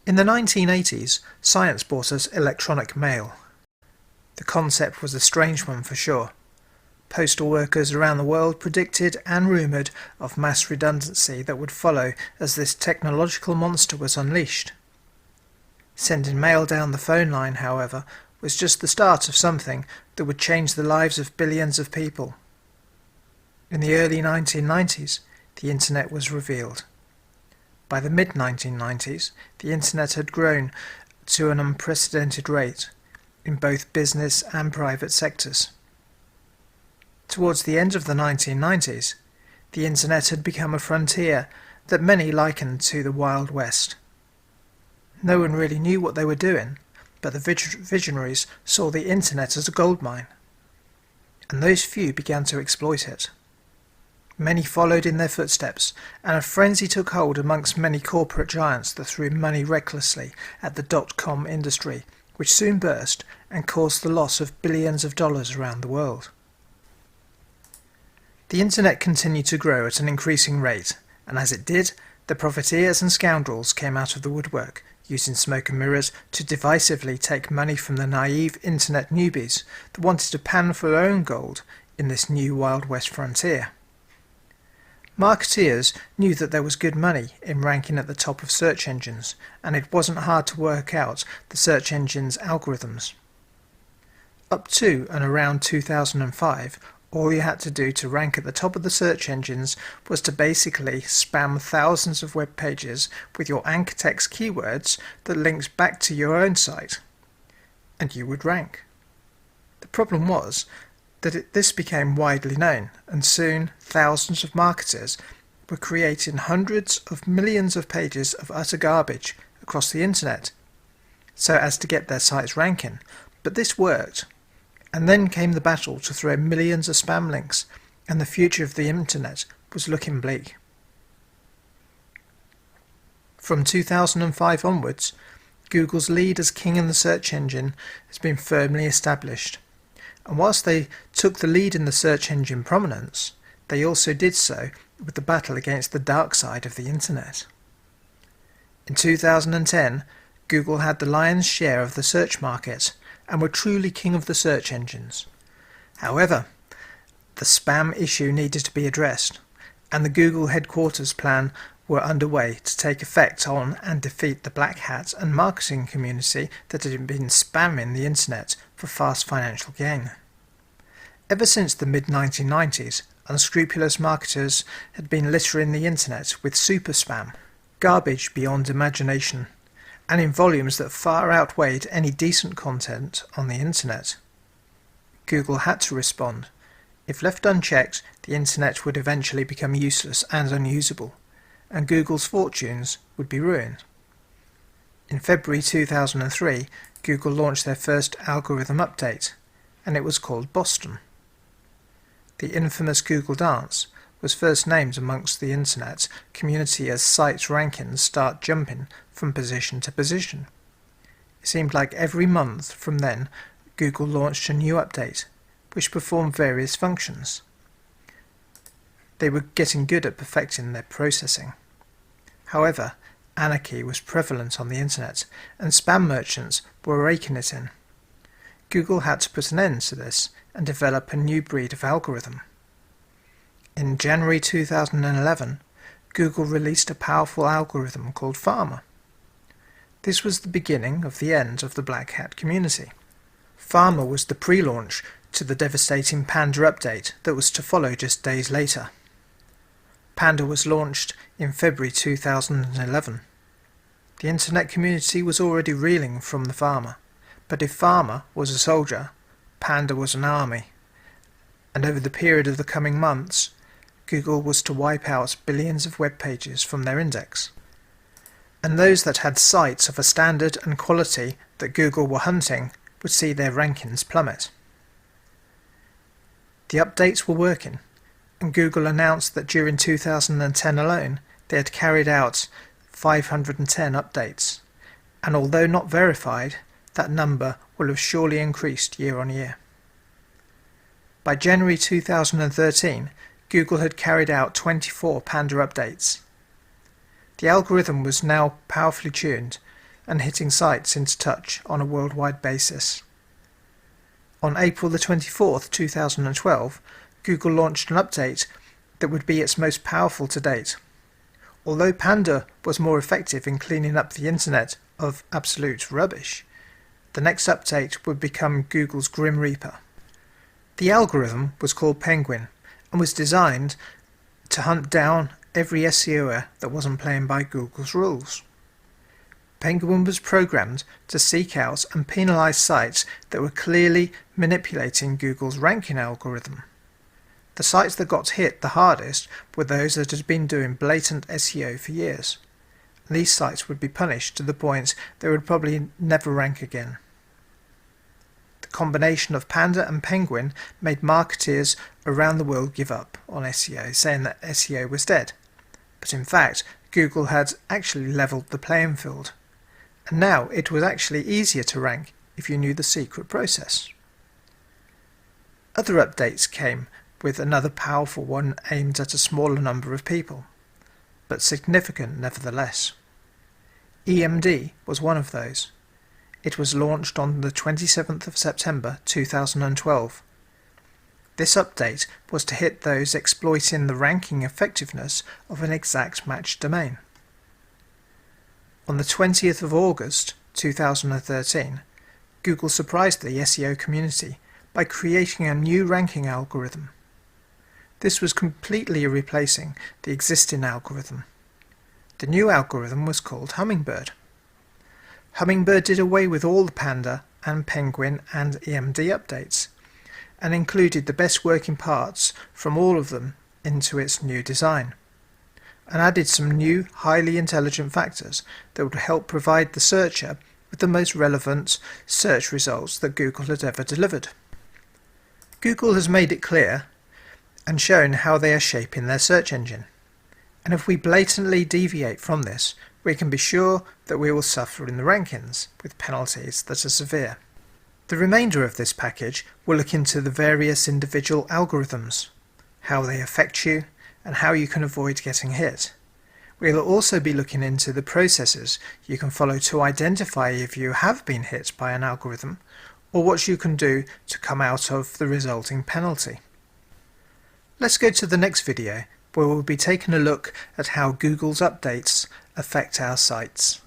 In the 1980s, science brought us electronic mail. The concept was a strange one for sure. Postal workers around the world predicted and rumoured of mass redundancy that would follow as this technological monster was unleashed. Sending mail down the phone line, however, was just the start of something that would change the lives of billions of people. In the early 1990s, the internet was revealed. By the mid-1990s, the internet had grown to an unprecedented rate in both business and private sectors. Towards the end of the 1990s, the internet had become a frontier that many likened to the Wild West. No one really knew what they were doing, but the visionaries saw the internet as a goldmine, and those few began to exploit it. Many followed in their footsteps, and a frenzy took hold amongst many corporate giants that threw money recklessly at the dot-com industry, which soon burst and caused the loss of billions of dollars around the world. The internet continued to grow at an increasing rate, and as it did, the profiteers and scoundrels came out of the woodwork, using smoke and mirrors to divisively take money from the naive internet newbies that wanted to pan for their own gold in this new Wild West frontier. Marketeers knew that there was good money in ranking at the top of search engines, and it wasn't hard to work out the search engine's algorithms. Up to and around 2005, all you had to do to rank at the top of the search engines was to basically spam thousands of web pages with your anchor text keywords that linked back to your own site, and you would rank. The problem was that this became widely known, and soon thousands of marketers were creating hundreds of millions of pages of utter garbage across the internet, so as to get their sites ranking. But this worked, and then came the battle to throw millions of spam links, and the future of the internet was looking bleak. From 2005 onwards, Google's lead as king in the search engine has been firmly established. And whilst they took the lead in the search engine prominence, they also did so with the battle against the dark side of the internet. In 2010, Google had the lion's share of the search market and were truly king of the search engines. However, the spam issue needed to be addressed, and the Google headquarters plan were underway to take effect on and defeat the black hat and marketing community that had been spamming the internet for fast financial gain. Ever since the mid-1990s, unscrupulous marketers had been littering the internet with super spam, garbage beyond imagination, and in volumes that far outweighed any decent content on the internet. Google had to respond. If left unchecked, the internet would eventually become useless and unusable, and Google's fortunes would be ruined. In February 2003, Google launched their first algorithm update, and it was called Boston. The infamous Google dance was first named amongst the internet community as sites' rankings start jumping from position to position. It seemed like every month from then, Google launched a new update, which performed various functions. They were getting good at perfecting their processing. However, anarchy was prevalent on the internet, and spam merchants were raking it in. Google had to put an end to this and develop a new breed of algorithm. In January 2011, Google released a powerful algorithm called Farmer. This was the beginning of the end of the black hat community. Farmer was the pre-launch to the devastating Panda update that was to follow just days later. Panda was launched in February 2011. The internet community was already reeling from the Farmer, but if Farmer was a soldier, Panda was an army, and over the period of the coming months, Google was to wipe out billions of web pages from their index. And those that had sites of a standard and quality that Google were hunting would see their rankings plummet. The updates were working, and Google announced that during 2010 alone they had carried out 510 updates, and although not verified, that number will have surely increased year on year. By January 2013, Google had carried out 24 Panda updates. The algorithm was now powerfully tuned, and hitting sites into touch on a worldwide basis. On April the 24th, 2012, Google launched an update that would be its most powerful to date. Although Panda was more effective in cleaning up the internet of absolute rubbish, the next update would become Google's Grim Reaper. The algorithm was called Penguin and was designed to hunt down every SEOer that wasn't playing by Google's rules. Penguin was programmed to seek out and penalize sites that were clearly manipulating Google's ranking algorithm. The sites that got hit the hardest were those that had been doing blatant SEO for years. These sites would be punished to the point they would probably never rank again. The combination of Panda and Penguin made marketeers around the world give up on SEO, saying that SEO was dead. But in fact, Google had actually leveled the playing field. And now it was actually easier to rank if you knew the secret process. Other updates came with another powerful one aimed at a smaller number of people, but significant nevertheless. EMD was one of those. It was launched on the 27th of September 2012. This update was to hit those exploiting the ranking effectiveness of an exact match domain. On the 20th of August 2013, Google surprised the SEO community by creating a new ranking algorithm. This was completely replacing the existing algorithm. The new algorithm was called Hummingbird. Hummingbird did away with all the Panda and Penguin and EMD updates, and included the best working parts from all of them into its new design, and added some new highly intelligent factors that would help provide the searcher with the most relevant search results that Google had ever delivered. Google has made it clear and shown how they are shaping their search engine, and if we blatantly deviate from this, we can be sure that we will suffer in the rankings with penalties that are severe. The remainder of this package will look into the various individual algorithms, how they affect you, and how you can avoid getting hit. We'll also be looking into the processes you can follow to identify if you have been hit by an algorithm, or what you can do to come out of the resulting penalty. Let's go to the next video, where we'll be taking a look at how Google's updates affect our sites.